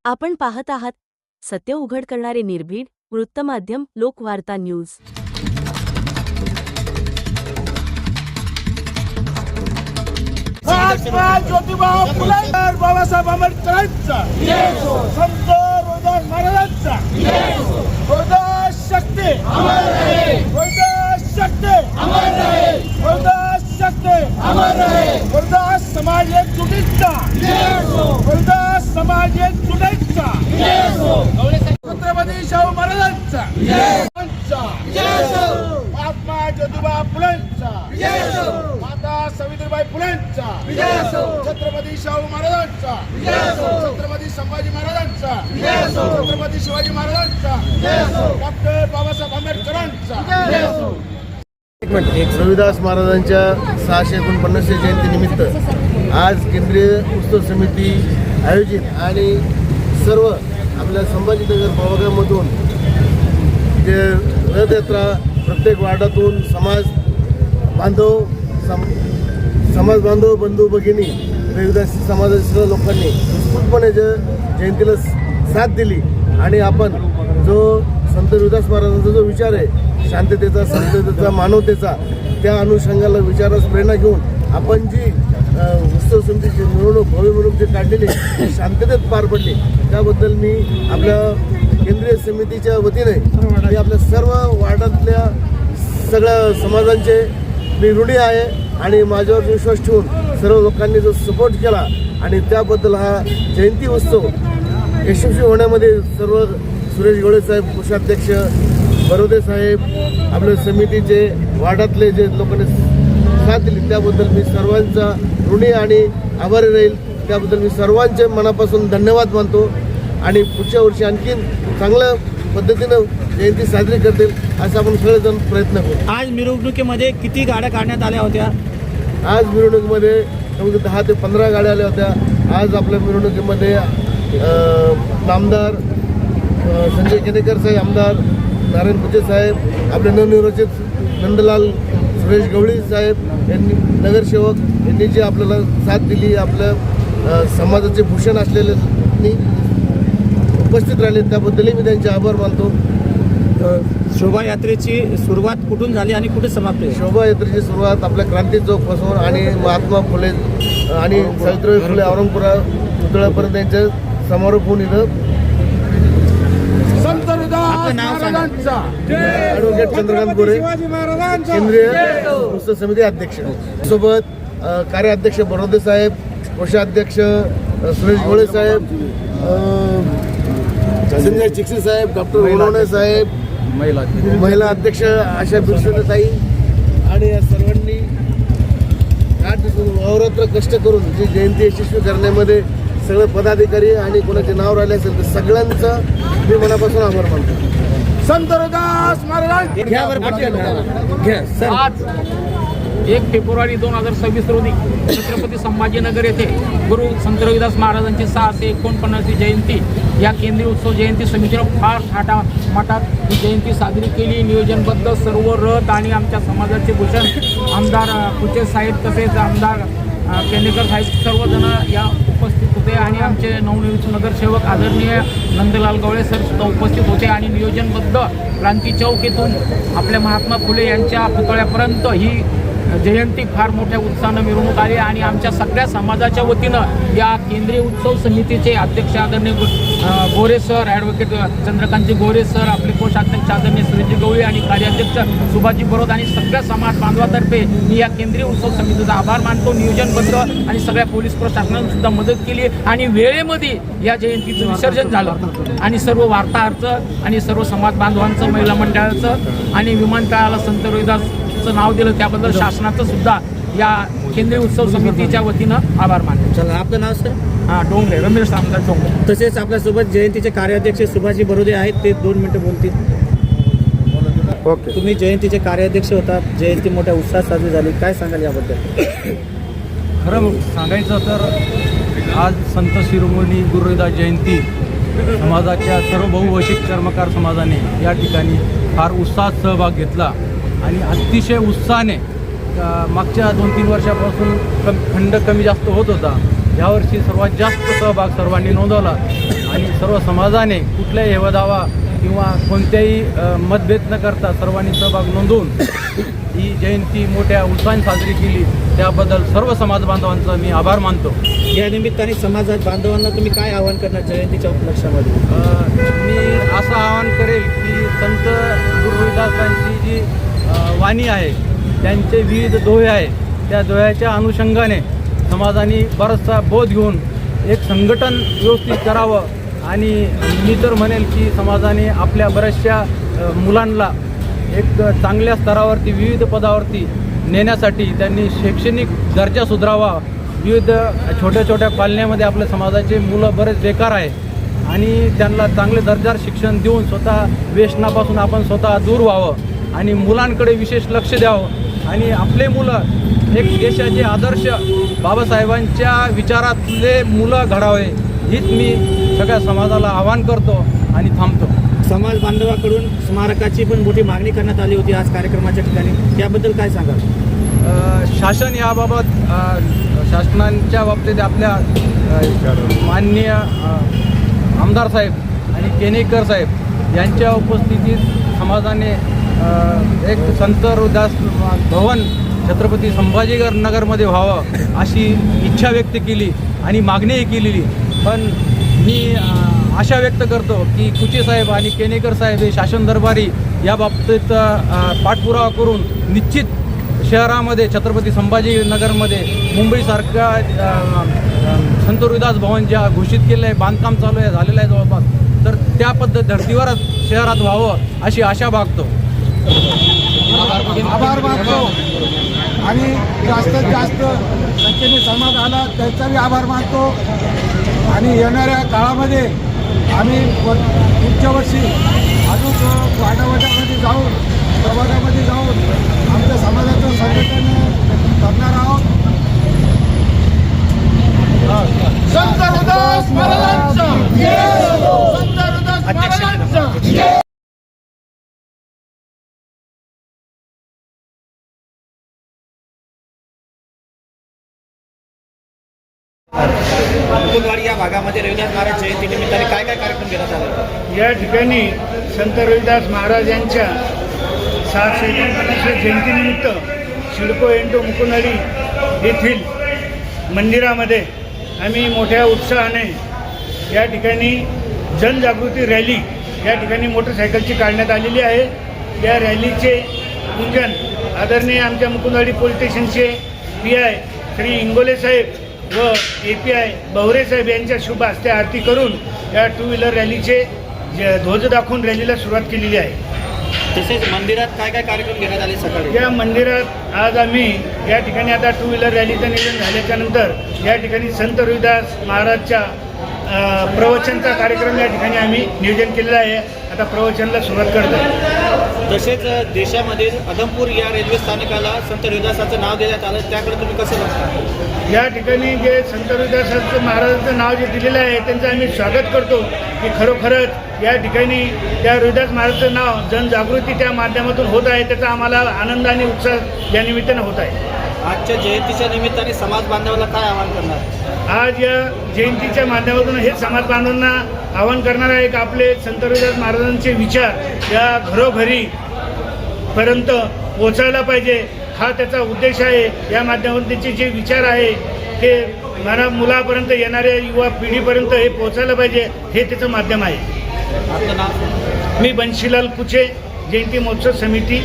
आपण पाहत आहात सत्य उघड करणारे निर्भीड वृत्तमाध्यम लोकवार्ता न्यूज। ज्योतिबा फुले बाबासाहेब आंबेडकरांचा संत रोहिदास महाराजांचा रोहिदास शक्ती अमर रहे, रोहिदास शक्ती अमर रहे, रोहिदास शक्ती अमर रहे, रोहिदास समाज एकजुटीचा रोहिदास समाज एकजुटीचा छत्रपती शाहू महाराजांचा महात्मा ज्योतिबा फुलेंचा माता सावित्रीबाई फुलेंचा छत्रपती शाहू महाराजांचा छत्रपती संभाजी महाराजांचा छत्रपती शिवाजी महाराजांचा डॉक्टर बाबासाहेब आंबेडकरांचा। रविदास महाराजांच्या 649 जयंतीनिमित्त आज केंद्रीय उत्सव समिती आयोजित आणि सर्व आपल्या संभाजीनगर पवारामधून जे रथयात्रा प्रत्येक वार्डातून समाज बांधव बंधू भगिनी रविदास समाजाच्या लोकांनी उत्स्फूर्तपणे जयंतीला साथ दिली आणि आपण जो संत रविदास महाराजांचा जो विचार आहे शांततेचा, समतेचा, मानवतेचा, त्या अनुषंगाला विचारास प्रेरणा घेऊन आपण जी उत्सव समितीची मिरवणूक भव्य मिरवणूक जी काढलेली शांततेत पार पडली त्याबद्दल मी आपल्या केंद्रीय समितीच्या वतीने मी आपल्या सर्व वार्डातल्या सगळ्या समाजांचे मी ऋणी आहे आणि माझ्यावर विश्वास ठेवून सर्व लोकांनी जो सपोर्ट केला आणि त्याबद्दल हा जयंती उत्सव यशस्वी होण्यामध्ये सर्व सुरेश गवळे साहेब, कोषाध्यक्ष बरोदे साहेब, आपल्या समितीचे वार्डातले जे लोकांनी साथ दिली त्याबद्दल मी सर्वांचा ऋणी आणि आभारी राहील। त्याबद्दल मी सर्वांचे मनापासून धन्यवाद मानतो आणि पुढच्या वर्षी आणखीन चांगल्या पद्धतीनं जयंती साजरी करतील असं आपण सगळेजण प्रयत्न करू। आज मिरवणुकीमध्ये किती गाड्या काढण्यात आल्या होत्या? आज मिरवणुकीमध्ये 10 ते 15 गाड्या आल्या होत्या। आज आपल्या मिरवणुकीमध्ये आमदार संजय केनेकर साहेब, आमदार नारायण पुचे साहेब, आपले नवनिर्वाचित नंदलाल सुरेश गवळी साहेब यांनी, नगरसेवक यांनी जी आपल्याला साथ दिली, आपल्या समाजाचे भूषण असलेल्यांनी उपस्थित राहिले त्याबद्दलही मी त्यांचे आभार मानतो। शोभायात्रेची सुरुवात कुठून झाली आणि कुठे समाप्त आहे? शोभायात्रेची सुरुवात आपल्या क्रांती चौकपासून आणि महात्मा फुले आणि सावित्रीबाई फुले औरंगपुरा पुतळ्यापर्यंत त्यांचे समारोप होऊन इथं ॲडव्होकेट चंद्रकांत गोरे केंद्रीय उत्सव समिती अध्यक्ष सोबत कार्याध्यक्ष बरोदे साहेब, कोषाध्यक्ष सुरेश गवळे साहेब, संजय चिकसी साहेब, डॉक्टर उलवणे साहेब, महिला अध्यक्ष आशा बिरसुंदेताई आणि या सर्वांनी 8 दिवस अहोरात्र कष्ट करून जी जयंती यशस्वी करण्यामध्ये सगळे पदाधिकारी आणि कोणाचे नाव राहिले असेल तर सगळ्यांचं मी मनापासून आभार मानतो। संत रविदास महाराज आज 1 फेब्रुवारी 2026 रोजी छत्रपती संभाजीनगर येथे गुरु संत रविदास महाराजांची 649वी जयंती या केंद्रीय उत्सव जयंती समितीनं फार थाटामाटात ही जयंती साजरी केली। नियोजनबद्ध सर्व रथ आणि आमच्या समाजाचे भूषण आमदार पुचे साहेब तसेच आमदार केनेकर साहेब सर्वजण या उपस्थित होते आणि आमचे नवनिर्वाचित नगरसेवक आदरणीय नंदलाल गवळे सर सुद्धा उपस्थित होते आणि नियोजनबद्ध क्रांती चौक येथून आपल्या महात्मा फुले यांच्या पुतळ्यापर्यंत ही जयंती फार मोठ्या उत्साहानं मिरवणूक आली आणि आमच्या सगळ्या समाजाच्या वतीनं या केंद्रीय उत्सव समितीचे अध्यक्ष आदरणीय गोरे सर, ॲडव्होकेट चंद्रकांतजी गोरे सर, आपले कोषाध्यक्ष आदरणीय सुरेशजी गवळी आणि कार्याध्यक्ष सुभाषजी बरोद आणि सगळ्या समाज बांधवातर्फे मी या केंद्रीय उत्सव समितीचा आभार मानतो। नियोजनबद्ध आणि सगळ्या पोलीस प्रशासनाने सुद्धा मदत केली आणि वेळेमध्ये या जयंतीचं विसर्जन झालं आणि सर्व वार्ताहरचं आणि सर्व समाज बांधवांचं, महिला मंडळाचं आणि विमानतळाला संत रविदासचं नाव दिलं त्याबद्दल शासनाचं सुद्धा या केंद्रीय उत्सव समितीच्या वतीनं आभार मानतो। चला, आपलं नाव सर? डोंगरे, रमेश रामदास डोंगरे। तसेच आपल्यासोबत जयंतीचे कार्याध्यक्ष सुभाषजी बरोदे आहेत, ते 2 मिनिटं बोलतील। ओके, तुम्ही जयंतीचे कार्याध्यक्ष होतात, जयंती मोठ्या उत्साहात साजरी झाली, काय सांगाल याबद्दल? खरं सांगायचं तर आज संत शिरोमणी गुरु रविदास जयंती समाजाच्या सर्व बहुभाषिक चर्मकार समाजाने या ठिकाणी फार उत्साहात सहभाग घेतला आणि अतिशय उत्साहाने मागच्या 2-3 वर्षापासून खंड कमी जास्त होत होता, यावर्षी सर्वात जास्त सहभाग सर्वांनी नोंदवला आणि सर्व समाजाने कुठल्याही हेवादावा किंवा कोणत्याही मतभेद न करता सर्वांनी सहभाग नोंदवून ही जयंती मोठ्या उत्साहाने साजरी केली, त्याबद्दल सर्व समाज बांधवांचा मी आभार मानतो. या निमित्ताने समाजात बांधवांना तुम्ही काय आवाहन करणार जयंतीच्या उपलक्षामध्ये? मी असं आवाहन करेल की संत गुरु रविदासांची जी वाणी आहे, त्यांचे विविध दोहे आहे, त्या दोह्याच्या अनुषंगाने समाजाने बराचसा बोध घेऊन एक संघटन व्यवस्थित करावं. आणि मी तर म्हणेल की समाजाने आपल्या बऱ्याचशा मुलांना एक चांगल्या स्तरावरती विविध पदावरती नेण्यासाठी त्यांनी शैक्षणिक दर्जा सुधारावा. विविध छोट्या छोट्या पालण्यामध्ये आपल्या समाजाचे मुलं बरेच बेकार आहे आणि त्यांना चांगले दर्जादार शिक्षण देऊन स्वतः व्यसनापासून आपण स्वतः दूर व्हावं आणि मुलांकडे विशेष लक्ष द्यावं आणि आपले मुलं एक देशाचे आदर्श बाबासाहेबांच्या विचारातले मुलं घडावे, हीच मी सगळ्या समाजाला आवाहन करतो आणि थांबतो. समाज बांधवाकडून स्मारकाची पण मोठी मागणी करण्यात आली होती आज कार्यक्रमाच्या ठिकाणी, त्याबद्दल काय सांगाल? शासन याबाबत शासनाच्या बाबतीत आपल्या माननीय आमदार साहेब आणि केनेकर साहेब यांच्या उपस्थितीत समाजाने एक संत रविदास भवन छत्रपती संभाजीनगरमध्ये व्हावं अशी इच्छा व्यक्त केली आणि मागणीही केलेली. पण मी आशा व्यक्त करतो की कुचे साहेब आणि केनेकर साहेब हे शासन दरबारी या बाबतीत पाठपुरावा करून निश्चित शहरामध्ये छत्रपती संभाजीनगरमध्ये मुंबईसारख्या संत रविदास भवन ज्या घोषित केलं आहे, बांधकाम चालू आहे, झालेलं आहे जवळपास, तर त्या पद्धत धर्तीवरच शहरात व्हावं अशी आशा बाळगतो. आभार मानतो आणि जास्तीत जास्त संख्येने समाज आला त्याचाही आभार मानतो. आणि येणाऱ्या काळामध्ये आम्ही पुढच्या वर्षी अजून वाडावाड्यामध्ये जाऊन प्रभागामध्ये जाऊन आमच्या समाजाचं संघटन करणार आहोत. संत रविदास महाराजांचा संत रविदास महाराजांचा मुकुंदवाडी या भागामध्ये रविदास महाराज जयंती निमित्ताने काय काय कार्यक्रम घेण्यात आले? या ठिकाणी संत रविदास महाराज यांच्या 650 जयंतीनिमित्त शिडको एंडो मुकुंदवाडी येथील मंदिरामध्ये आम्ही मोठ्या उत्साहाने या ठिकाणी जनजागृती रॅली या ठिकाणी मोटरसायकलची काढण्यात आलेली आहे. या रॅलीचे पूजन आदरणीय आमच्या मुकुंदवाडी पोलीस स्टेशनचे PI श्री इंगोले साहेब व API बवरे साहेब यांच्या शुभ हस्ते आरती करून या 2 व्हीलर रॅलीचे ध्वज दाखवून रॅलीला सुरुवात केलेली आहे. तसेच मंदिरात काय काय कार्यक्रम घेण्यात आले सकाळी? या मंदिरात आज आम्ही या ठिकाणी आता 2 व्हीलर रॅलीचं नियोजन झाल्याच्यानंतर या ठिकाणी संत रविदास महाराजच्या प्रवचनचा कार्यक्रम या ठिकाणी आम्ही नियोजन केलेलं आहे. आता प्रवचनाला सुरुवात करत आहे. तसेच देशामध्ये अदमपूर या रेल्वे स्थानकाला संत रविदासाचं नाव देण्यात आलं, त्याकडे तुम्ही कसं बघता? या ठिकाणी जे संत रविदासाचं महाराजांचं नाव जे दिलेलं आहे त्यांचं आम्ही स्वागत करतो की खरोखरच या ठिकाणी त्या रविदास महाराजांचं नाव जनजागृती त्या माध्यमातून होत आहे, त्याचा आम्हाला आनंद आणि उत्साह या निमित्तानं होत आहे. आजच्या जयंतीच्या निमित्ताने समाज बांधवाला काय आवाहन करणार? आज या जयंतीच्या माध्यमातून हे समाज बांधवांना आवाहन करणार आहे की आपले संत रविदास महाराजांचे विचार या घरोघरी पर्यंत पोहोचायला पाहिजे, हा त्याचा उद्देश आहे. या माध्यमातून त्याचे जे विचार आहे ते मुलापर्यंत येणाऱ्या युवा पिढीपर्यंत हे पोहोचायला पाहिजे, हे त्याचं माध्यम आहे. आपलं नाव? मी बंशीलाल कुचे, जयंती महोत्सव समिती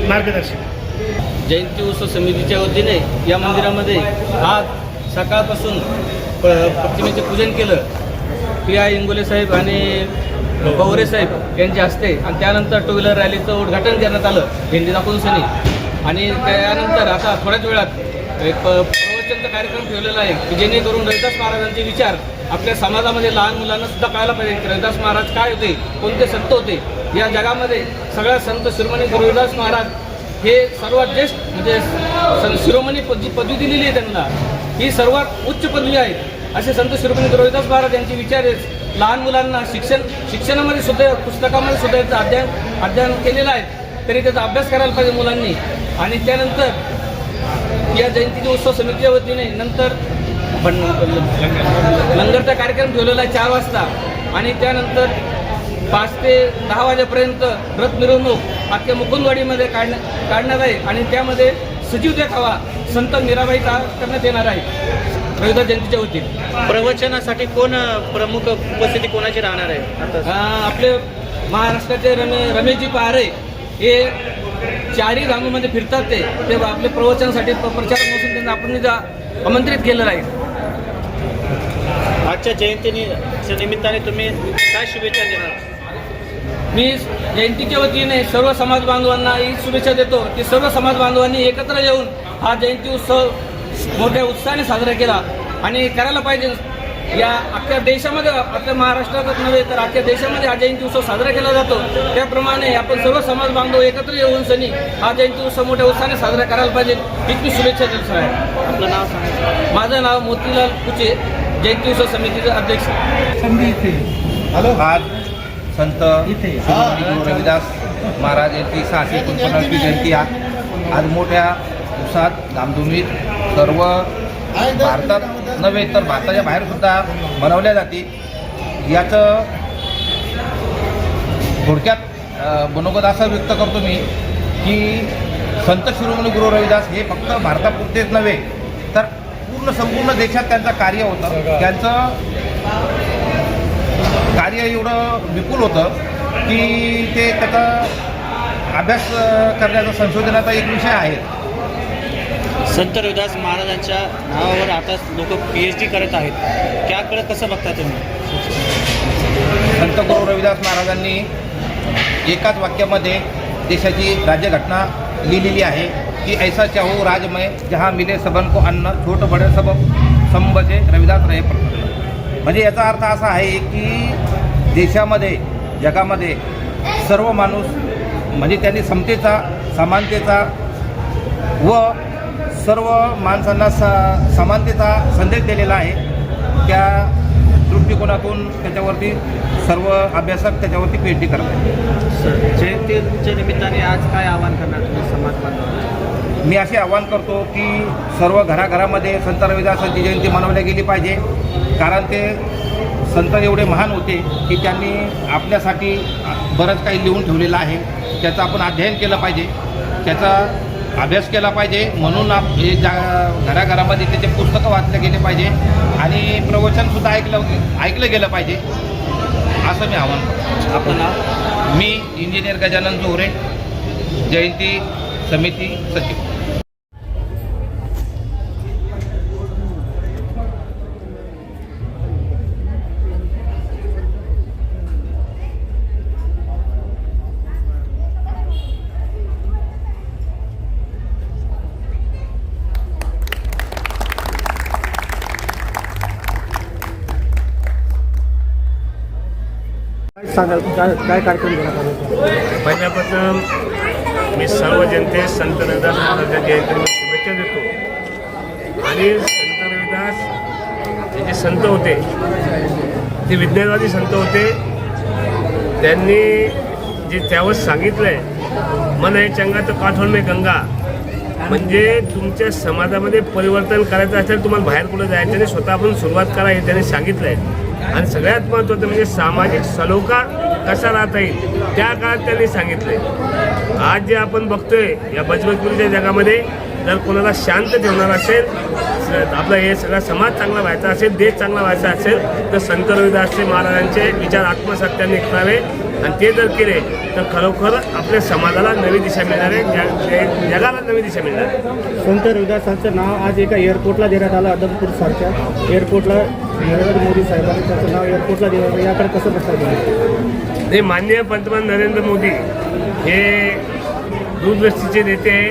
मार्गदर्शक. जयंती उत्सव समितीच्या वतीने या मंदिरामध्ये आज सकाळपासून प्रतिमेचे पूजन केलं. PI इंगोले साहेब आणि बवरे साहेब यांच्या हस्ते आणि त्यानंतर 2 व्हीलर रॅलीचं उद्घाटन करण्यात आलं झेंडे दाखवून सनी. आणि त्यानंतर आता थोड्याच वेळात एक प्रवचनचा कार्यक्रम ठेवलेला आहे की जेणेकरून रविदास महाराजांचे विचार आपल्या समाजामध्ये लहान मुलांना सुद्धा कळायला पाहिजे की रविदास महाराज काय होते, कोणते संत होते. या जगामध्ये सगळ्या संत शिरोमणी रविदास महाराज हे सर्वात ज्येष्ठ म्हणजे शिरोमणी जी पदवी दिलेली आहे त्यांना, ही सर्वात उच्च पदवी आहे. असे संत शिरोमणी रविदास महाराज यांचे विचार लहान मुलांना शिक्षणामध्ये सुद्धा पुस्तकामध्ये सुद्धा याचं अध्ययन केलेलं आहे, तरी त्याचा अभ्यास करायला पाहिजे मुलांनी. आणि त्यानंतर या जयंतीच्या उत्सव समितीच्या वतीने नंतर लंगरचा कार्यक्रम ठेवलेला आहे 4 वाजता. आणि त्यानंतर 5 ते 10 वाजेपर्यंत रथ मिरवणूक अख्ख्या मुकुंदवाडीमध्ये काढण्यात आहे आणि त्यामध्ये सजीव देखावा संत मीराबाईचा करण्यात येणार आहे रविदास जयंतीच्या वतीने. प्रवचनासाठी कोण प्रमुख उपस्थिती कोणाची राहणार आहे आता? आपले महाराष्ट्राचे रमेशजी पहारे हे 4ही धाममध्ये फिरतात. ते आपले प्रवचनासाठी प्रचारक नसून त्यांना आपण आमंत्रित केलेलं आहे. आजच्या जयंतीच्या निमित्ताने तुम्ही काय शुभेच्छा देणार? मी जयंतीच्या वतीने सर्व समाज बांधवांना ही शुभेच्छा देतो की सर्व समाज बांधवांनी एकत्र येऊन हा जयंती उत्सव मोठ्या उत्साहाने साजरा केला आणि करायला पाहिजे. या अख्ख्या देशामध्ये, आपल्या महाराष्ट्रातच नव्हे तर अख्ख्या देशामध्ये हा जयंती उत्सव साजरा केला जातो. त्याप्रमाणे आपण सर्व समाज बांधव एकत्र येऊन सनी हा जयंती उत्सव मोठ्या उत्साहाने साजरा करायला पाहिजे हीच मी शुभेच्छा देतो आहे. आपलं नाव सांगा. माझं नाव मोतीलाल कुचे, जयंती उत्सव समितीचे अध्यक्ष. आज संत गुरु रविदास महाराज यांची 649वी जयंती आज मोठ्या उत्साहात धामधुमीत सर्व भारतात नव्हे तर भारताच्या बाहेर सुद्धा मनवल्या जाते. याचं थोडक्यात मनोगत असं व्यक्त करतो मी की संत शिरोमणी गुरु रविदास हे फक्त भारतापुरतेच नव्हे तर संपूर्ण देशात त्यांचं कार्य होतं. त्यांचं कार्य एवढं विपुल होतं की ते त्याचा अभ्यास करण्याचा संशोधनाचा एक विषय आहे. संत रविदास महाराजांच्या नावावर आता लोक PhD करत आहेत, त्याकडे कसं बघता तुम्ही? संत गुरु रविदास महाराजांनी एकाच वाक्यामध्ये देशाची राज्यघटना लिहिलेली आहे की ऐसा चाहो राजमय जहाँ मिले सबन को अन्न छोट बडे सब संबजे रविदास रहे प्रसन्न. म्हणजे याचा अर्थ असा आहे की देशामध्ये जगामध्ये सर्व माणूस म्हणजे त्यांनी समतेचा समानतेचा व सर्व माणसांना समानतेचा संदेश दिलेला आहे. त्या दृष्टिकोनातून त्याच्यावरती सर्व अभ्यासक त्याच्यावरती PhD करतात. जयंतीच्या निमित्ताने आज काय आवाहन करणार तुम्ही समाज बांधवांना? मी असे आवाहन करतो की सर्व घराघरामध्ये संत रविदासांची जयंती मनवली गेली पाहिजे. कारण ते संत एवढे महान होते की त्यांनी आपल्यासाठी बरंच काही लिहून ठेवलेलं आहे. त्याचं आपण अध्ययन केलं पाहिजे, त्याचा अभ्यास केला पाहिजे. म्हणून हे घराघरामध्ये त्याचे पुस्तकं वाचले गेले पाहिजे आणि प्रवचनसुद्धा ऐकलं गेलं पाहिजे असं मी आवाहन करतो. आपलं नाव? मी इंजिनियर गजानन जोहरे, जयंती समिती सचिव. काय कार्यक्रम घेण्यात आला? पहिल्यापासून मी सर्व जनतेस संत रविदास महाराजांच्या जयंतीनिमित्त शुभेच्छा देतो. आणि संत रविदास हे जे संत होते ते विज्ञानवादी संत होते. त्यांनी जे त्यावर सांगितलं आहे मन आहे चंगा तर काठवण में गंगा, म्हणजे तुमच्या समाजामध्ये परिवर्तन करायचं असेल तुम्हाला बाहेर कुठं जायचं आणि स्वतःपासून सुरुवात करा हे त्यांनी सांगितलं आहे. आणि सगळ्यात महत्त्वाचं म्हणजे सामाजिक सलोखा कसा राहता येईल त्या काळात त्यांनी सांगितलं आहे. आज जे आपण बघतोय या बजबजपुरीच्या जगामध्ये जर कोणाला शांत ठेवणार असेल, आपला हे सगळा समाज चांगला व्हायचा असेल, देश चांगला व्हायचा असेल तर संत रविदासचे महाराजांचे विचार आत्मसात त्यांनी करावे आणि ते जर केले तर खरोखर आपल्या समाजाला नवी दिशा मिळणार आहे, जगाला नवी दिशा मिळणार आहे. संत रविदासांचं नाव आज एका एअरपोर्टला देण्यात आलं. अदमपूरसारख्या एअरपोर्टला नरेंद्र मोदी साहेबांनी त्याचं नाव एअरपोर्टला दिलं. याकडे कसं बघता येईल? हे माननीय पंतप्रधान नरेंद्र मोदी हे दूरदृष्टीचे नेते आहे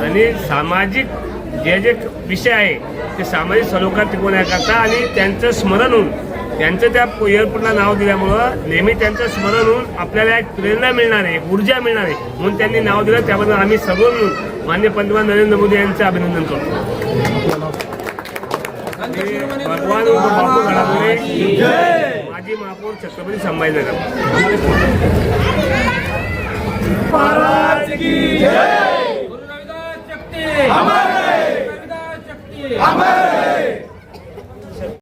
आणि सामाजिक जे विषय आहे ते सामाजिक सलोखा टिकवण्याकरता आणि त्यांचं स्मरण होऊन त्यांचं त्या एअरपोर्टला नाव दिल्यामुळं नेहमी त्यांचं स्मरण होऊन आपल्याला एक प्रेरणा मिळणार आहे, एक ऊर्जा मिळणार आहे म्हणून त्यांनी नाव दिलं. त्याबद्दल आम्ही सर्व मिळून माननीय पंतप्रधान नरेंद्र मोदी यांचं अभिनंदन करतो. भगवान बापू घडामोडे, माजी महापौर छत्रपती संभाजीनगर. महाराज की जय. गुरु रविदास शक्ती. अमर है. रविदास शक्ती. अमर है.